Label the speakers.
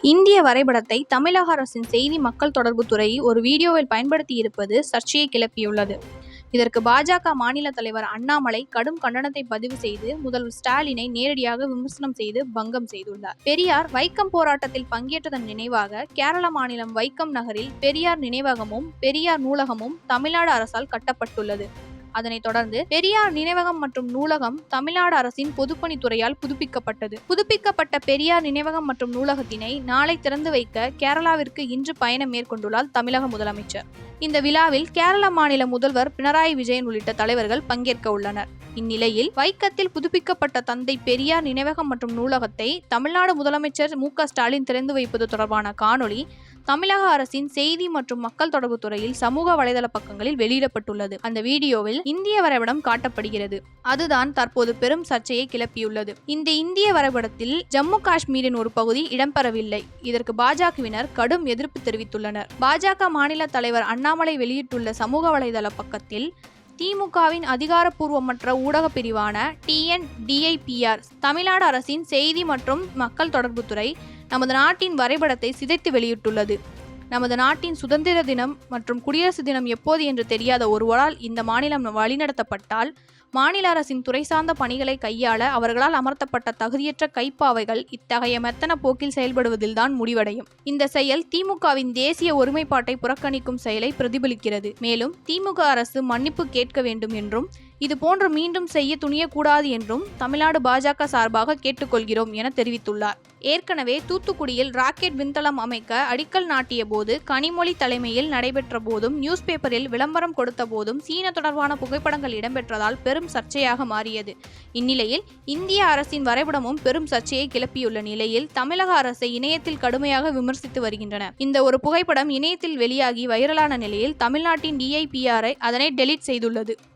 Speaker 1: இந்திய வரைபடத்தை தமிழக அரசின் செய்தி மக்கள் தொடர்பு துறை ஒரு வீடியோவில் பயன்படுத்தியிருப்பது சர்ச்சையை கிளப்பியுள்ளது. இதற்கு பாஜக மாநில தலைவர் அண்ணாமலை கடும் கண்டனத்தை பதிவு செய்து முதல்வர் ஸ்டாலினை நேரடியாக விமர்சனம் செய்து பங்கம் செய்துள்ளார். பெரியார் வைக்கம் போராட்டத்தில் பங்கேற்றதன் நினைவாக கேரள மாநிலம் வைக்கம் நகரில் பெரியார் நினைவகமும் பெரியார் நூலகமும் தமிழ்நாடு அரசால் கட்டப்பட்டுள்ளது. அதனைத் தொடர்ந்து பெரியார் நினைவகம் மற்றும் நூலகம் தமிழ்நாடு அரசின் பொதுப்பணித்துறையால் புதுப்பிக்கப்பட்டது. புதுப்பிக்கப்பட்ட பெரியார் நினைவகம் மற்றும் நூலகத்தினை நாளை திறந்து வைக்க கேரளாவிற்கு இன்று பயணம் மேற்கொண்டுள்ளார் தமிழக முதலமைச்சர். இந்த விழாவில் கேரள மாநில முதல்வர் பினராயி விஜயன் உள்ளிட்ட தலைவர்கள் பங்கேற்க உள்ளனர். இந்நிலையில் வைக்கத்தில் புதுப்பிக்கப்பட்ட தந்தை பெரியார் நினைவகம் மற்றும் நூலகத்தை தமிழ்நாடு முதலமைச்சர் மு.க.ஸ்டாலின் திறந்து வைப்பது தொடர்பான காணொலி தமிழக அரசின் செய்தி மற்றும் மக்கள் தொடர்பு துறையில் சமூக வலைதள பக்கங்களில் வெளியிடப்பட்டுள்ளது. அந்த வீடியோவில் இந்திய வரைபடம் காட்டப்படுகிறது. அதுதான் தற்போது பெரும் சர்ச்சையை கிளப்பியுள்ளது. இந்த இந்திய வரைபடத்தில் ஜம்மு காஷ்மீரின் ஒரு பகுதி இடம்பெறவில்லை. இதற்கு பாஜகவினர் கடும் எதிர்ப்பு தெரிவித்துள்ளனர். பாஜக மாநில தலைவர் அண்ணாமலை வெளியிட்டுள்ள சமூக வலைதள பக்கத்தில் திமுகவின் அதிகாரப்பூர்வமற்ற ஊடக பிரிவான TNDIPR தமிழ்நாடு அரசின் செய்தி மற்றும் மக்கள் தொடர்புத்துறை நமது நாட்டின் வரைபடத்தை சிதைத்து வெளியிட்டுள்ளது. நமது நாட்டின் சுதந்திர தினம் மற்றும் குடியரசு தினம் எப்போது என்று தெரியாத ஒருவரால் இந்த மாநிலம் வழிநடத்தப்பட்டால் மாநில அரசின் துறை சார்ந்த பணிகளை கையாள அவர்களால் அமர்த்தப்பட்ட தகுதியற்ற கைப்பாவைகள் இத்தகைய மெத்தன போக்கில் செயல்படுவதில்தான் முடிவடையும். இந்த செயல் திமுகவின் தேசிய ஒருமைப்பாட்டை புறக்கணிக்கும் செயலை பிரதிபலிக்கிறது. மேலும் திமுக அரசு மன்னிப்பு கேட்க வேண்டும் என்றும் இது போன்று மீண்டும் செய்ய துணியக்கூடாது என்றும் தமிழ்நாடு பாஜக சார்பாக கேட்டுக்கொள்கிறோம் என தெரிவித்துள்ளார். ஏற்கனவே தூத்துக்குடியில் ராக்கெட் விண்தளம் அமைக்க அடிக்கல் நாட்டிய போது கனிமொழி தலைமையில் நடைபெற்ற போதும் நியூஸ் பேப்பரில் விளம்பரம் கொடுத்த போதும் சீன தொடர்பான புகைப்படங்கள் இடம்பெற்றதால் பெரும் சர்ச்சையாக மாறியது. இந்நிலையில் இந்திய அரசின் வரைபடமும் பெரும் சர்ச்சையை கிளப்பியுள்ள நிலையில் தமிழக அரசை இணையத்தில் கடுமையாக விமர்சித்து வருகின்றன. இந்த ஒரு புகைப்படம் இணையத்தில் வெளியாகி வைரலான நிலையில் தமிழ்நாட்டின் DIPR அதனை டெலீட் செய்துள்ளது.